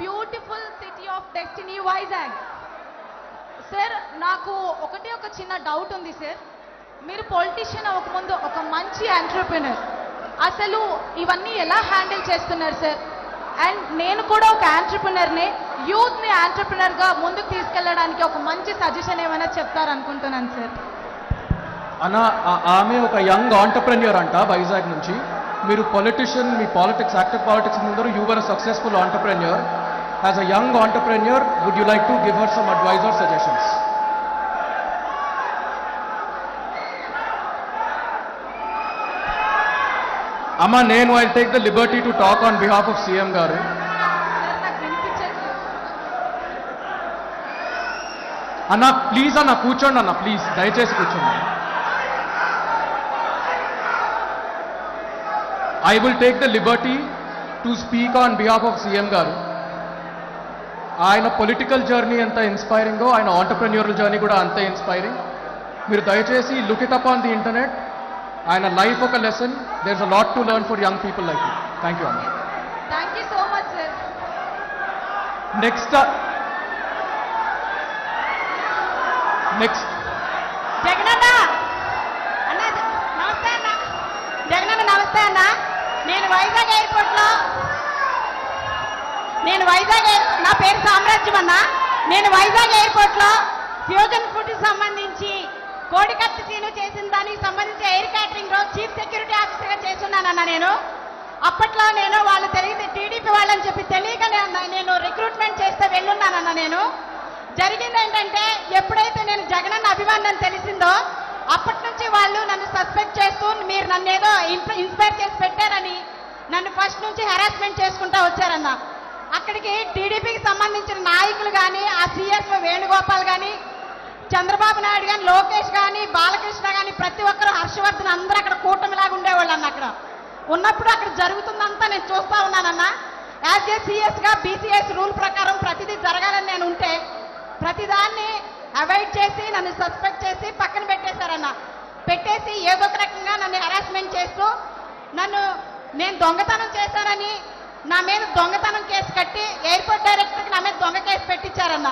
Beautiful city of destiny Vizag. Sir నాకు ఒకటే ఒక చిన్న డౌట్ ఉంది సార్. మీరు పొలిటీషియన్ అవ్వకముందు ఒక మంచి ఎంటర్‌ప్రెన్యూర్, అసలు ఇవన్నీ ఎలా హ్యాండిల్ చేస్తున్నారు సార్? అండ్ నేను కూడా ఒక ఎంటర్‌ప్రెన్యూర్ని, యూత్ని ఎంటర్‌ప్రెన్యూర్గా ముందుకు తీసుకెళ్ళడానికి ఒక మంచి సజెషన్ ఏమైనా చెప్తారనుకుంటున్నాను సార్. అన్న ఆమె ఒక యంగ్ ఆంటర్‌ప్రెన్యూర్ అంట వైజాగ్ నుంచి. మీరు పొలిటీషియన్, మీ పాలిటిక్స్, యాక్టివ్ పాలిటిక్స్ ముందరు you were a successful entrepreneur. As a young entrepreneur would you like to give her some advice or suggestions? అమ్మ, నేను I take the liberty to talk on behalf of CM గారు. Sir నాకు వినిపించట్లేదు. అన్న please అన్న కూర్చోండి అన్న, please దయచేసి కూర్చోండి. I will take the liberty to speak on behalf of CM గారు. ఆయన పొలిటికల్ జర్నీ ఎంత ఇన్స్పైరింగో ఆయన ఆంటర్‌ప్రెన్యూరల్ జర్నీ కూడా అంతే ఇన్స్పైరింగ్. మీరు దయచేసి look it up on the internet. ఆయన లైఫ్ ఒక lesson. There is a lot to learn for young people like you. Thank you అమ్మ. Thank you so much sir. Next జగనన్న అన్న నమస్తే అన్న. జగనన్న నమస్తే అన్న. నేను వైజాగ్ ఎయిర్పోర్ట్లో నా పేరు సామ్రాజ్యం అన్న. నేను వైజాగ్ ఎయిర్పోర్ట్లో ఫ్యూజన్ ఫుడ్కి సంబంధించి కోడికత్తి సీను చేసిన దానికి సంబంధించి ఎయిర్ క్యాటరింగ్లో చీఫ్ సెక్యూరిటీ ఆఫీసర్గా చేస్తున్నానన్న. నేను అప్పట్లో వాళ్ళు టీడీపీ వాళ్ళని చెప్పి తెలియకనే నేను రిక్రూట్మెంట్ చేస్తే వెళ్ళున్నానన్న. నేను జరిగింది ఏంటంటే, ఎప్పుడైతే నేను జగనన్న అభిమానం తెలిసిందో అప్పటి నుంచి వాళ్ళు నన్ను సస్పెక్ట్ చేస్తూ మీరు నన్ను ఏదో ఇన్స్పైర్ చేసి పెట్టారని నన్ను ఫస్ట్ నుంచి హెరాస్మెంట్ చేసుకుంటూ వచ్చారన్న. అక్కడికి టీడీపీకి సంబంధించిన నాయకులు కానీ, ఆ సిఎస్ వేణుగోపాల్ కానీ, చంద్రబాబు నాయుడు కానీ, లోకేష్ కానీ, బాలకృష్ణ కానీ, ప్రతి ఒక్కరు, హర్షవర్ధన్, అందరూ అక్కడ కూటమిలాగా ఉండేవాళ్ళు అన్న. అక్కడ ఉన్నప్పుడు అక్కడ జరుగుతుందంతా నేను చూస్తూ ఉన్నానన్న. యాజ్ ఏ సిఎస్గా బీసీఎస్ రూల్ ప్రకారం ప్రతిదీ జరగాలని నేను ఉంటే ప్రతిదాన్ని అవాయిడ్ చేసి నన్ను సస్పెక్ట్ చేసి పక్కన పెట్టేశారన్న. పెట్టేసి ఏదో ఒక రకంగా నన్ను హెరాస్మెంట్ చేస్తూ నేను దొంగతనం చేశానని నా మీద దొంగతనం కేసు కట్టి ఎయిర్పోర్ట్ డైరెక్టర్కి నా మీద దొంగ కేసు పెట్టించారన్న.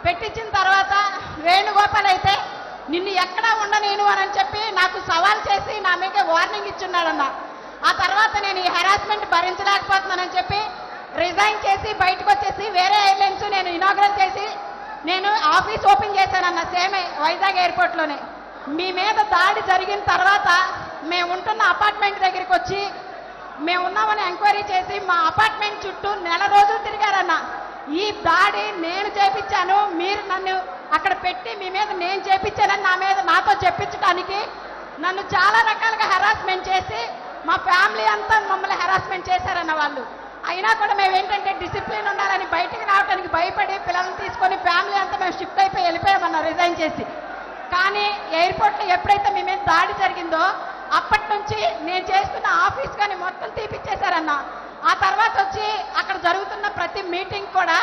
పెట్టించిన తర్వాత వేణుగోపాల్ అయితే నిన్ను ఎక్కడా ఉండనేను అని చెప్పి నాకు సవాల్ చేసి నా మీద వార్నింగ్ ఇచ్చున్నాడన్న. ఆ తర్వాత నేను ఈ హెరాస్మెంట్ భరించలేకపోతున్నానని చెప్పి రిజైన్ చేసి బయటకు వచ్చేసి వేరే ఎయిర్లైన్స్ నేను ఇనాగ్రేట్ చేసి నేను ఆఫీస్ ఓపెన్ చేశానన్న. సేమ్ వైజాగ్ ఎయిర్పోర్ట్లోనే. మీ మీద దాడి జరిగిన తర్వాత మేము ఉంటున్న అపార్ట్మెంట్ దగ్గరికి వచ్చి మేము ఉన్నామని ఎంక్వైరీ చేసి మా అపార్ట్మెంట్ చుట్టూ నెల రోజులు తిరిగారన్న. ఈ దాడి నేను చేపించాను, మీరు నన్ను అక్కడ పెట్టి మీ మీద నేను చేపించానని నాతో చెప్పించడానికి నన్ను చాలా రకాలుగా హెరాస్మెంట్ చేసి మా ఫ్యామిలీ అంతా మమ్మల్ని హెరాస్మెంట్ చేశారన్న వాళ్ళు. అయినా కూడా మేము ఏంటంటే డిసిప్లిన్ ఉండాలని బయటికి రావడానికి భయపడి పిల్లల్ని తీసుకొని ఫ్యామిలీ అంతా మేము షిఫ్ట్ అయిపోయి వెళ్ళిపోయామన్న రిజైన్ చేసి. కానీ ఎయిర్పోర్ట్లో ఎప్పుడైతే మీ మీద దాడి జరిగిందో అప్పటి నుంచి నేను చేస్తున్న ఆఫీస్ కానీ మొత్తం తీపిచ్చేశారన్న. ఆ తర్వాత వచ్చి అక్కడ జరుగుతున్న ప్రతి మీటింగ్ కూడా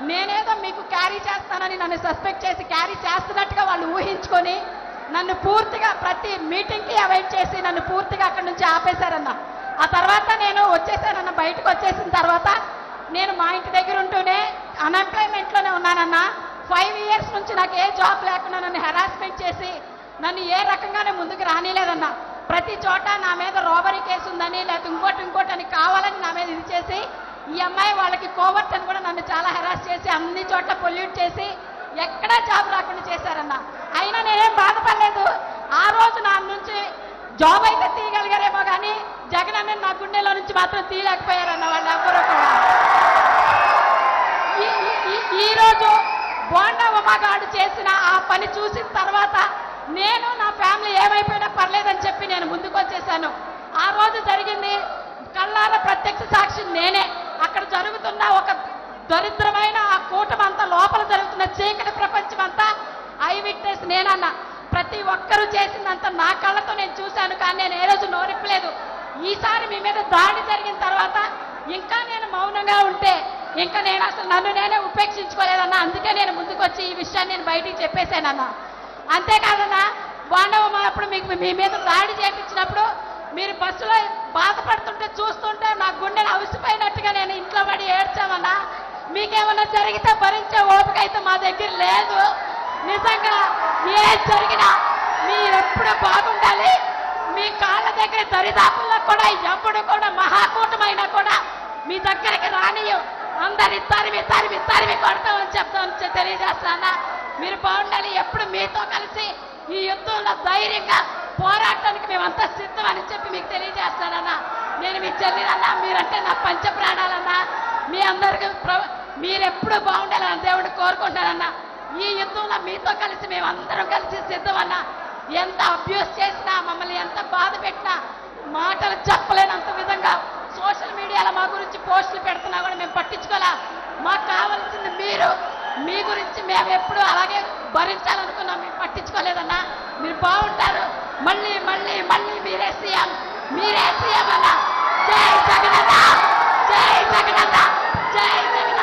నేనేదో మీకు క్యారీ చేస్తానని నన్ను సస్పెక్ట్ చేసి క్యారీ చేస్తున్నట్టుగా వాళ్ళు ఊహించుకొని నన్ను పూర్తిగా ప్రతి మీటింగ్కి అవాయిడ్ చేసి నన్ను పూర్తిగా అక్కడి నుంచి ఆపేశారన్న. ఆ తర్వాత నేను వచ్చేసానన్న. బయటకు వచ్చేసిన తర్వాత నేను మా ఇంటి దగ్గర ఉంటూనే అన్ఎంప్లాయ్మెంట్లోనే ఉన్నానన్న. 5 years నుంచి నాకు ఏ జాబ్ లేకుండా నన్ను హెరాస్మెంట్ చేసి నన్ను ఏ రకంగానే ముందుకు రానిలేదన్న. ప్రతి చోట నా మీద రాబరీ కేసు ఉందని లేకపోతే ఇంకోటి అని కావాలని నా మీద ఇది చేసి ఈ అమ్మాయి వాళ్ళకి కోవర్ట్ అని కూడా నన్ను చాలా హెరాస్ చేసి అన్ని చోట్ల పొల్యూట్ చేసి ఎక్కడా జాబ్ రాకుండా చేశారన్న. అయినా నేనేం బాధపడలేదు. ఆ రోజు నా నుంచి జాబ్ అయితే తీయగలిగారేమో కానీ జగన్ అన్న నా గుండెలో నుంచి మాత్రం తీయలేకపోయారన్న వాళ్ళు ఎవరో కూడా. ఈరోజు బోండా ఉమాగాడు చేసిన ఆ పని చూసిన తర్వాత నేను నా ఫ్యామిలీ ఏమైపోయినా పర్లేదని చెప్పి నేను ముందుకు వచ్చేసాను. ఆ రోజు జరిగింది కళ్ళారా ప్రత్యక్ష సాక్షి నేనే. అక్కడ జరుగుతున్న ఒక దరిద్రమైన ఆ కూటమంతా, లోపల జరుగుతున్న చీకటి ప్రపంచం అంతా ఐ విట్నెస్ నేనన్నా. ప్రతి ఒక్కరూ చేసిందంతా నా కళ్ళతో నేను చూశాను. కానీ నేను ఏ రోజు నోరిప్పలేదు. ఈసారి మీ మీద దాడి జరిగిన తర్వాత ఇంకా నేను మౌనంగా ఉంటే ఇంకా నేను అసలు నన్ను నేనే ఉపేక్షించుకోలేదన్నా. అందుకే నేను ముందుకు వచ్చి ఈ విషయాన్ని నేను బయటికి చెప్పేశానన్నా. అంతేకాదన్నా, బాండవమ్మ అప్పుడు మీ మీద దాడి చేయించినప్పుడు మీరు బస్సులో బాధపడుతుంటే చూస్తుంటే నా గుండెను అవిసిపోయినట్టుగా నేను ఇంట్లో పడి ఏడ్చామన్నా. మీకేమన్నా జరిగితే భరించే ఓపిక అయితే మా దగ్గర లేదు. నిజంగా ఏం జరిగినా మీరెప్పుడు బాగుండాలి. మీ కాళ్ళ దగ్గర దరిదాపుల్లో కూడా ఎప్పుడు కూడా మహాకూటమైనా కూడా మీ దగ్గరికి రానియు. అందరి తరిమి కొడతామని చెప్తామని తెలియజేస్తానా. మీరు బాగుండాలి. ఎప్పుడు మీతో కలిసి ఈ యుద్ధంలో ధైర్యంగా పోరాటానికి మేమంతా సిద్ధం అని చెప్పి మీకు తెలియజేస్తానన్నా. నేను మీ చెల్లినన్నా, మీరంటే నా పంచ ప్రాణాలన్నా. మీ అందరికీ మీరెప్పుడు బాగుండాలని దేవుడిని కోరుకుంటానన్నా. ఈ యుద్ధంలో మీతో కలిసి మేమందరం కలిసి సిద్ధమన్నా. ఎంత అబ్యూస్ చేసినా, మమ్మల్ని ఎంత బాధ పెట్టినా, మాటలు చెప్పలేనంత విధంగా సోషల్ మీడియాలో మా గురించి పోస్టులు పెడుతున్నా కూడా మేము పట్టించుకోలే. మాకు కావాల్సింది మీరు. మీ గురించి మేము ఎప్పుడు అలాగే భరించాలనుకున్నాం. మేము పట్టించుకోలేదన్నా. మీరు బాగుంటారు. మళ్ళీ మళ్ళీ మళ్ళీ మీరే సీఎం అన్నా. జై జగనన్న, జై జగనన్న, జై జగన్.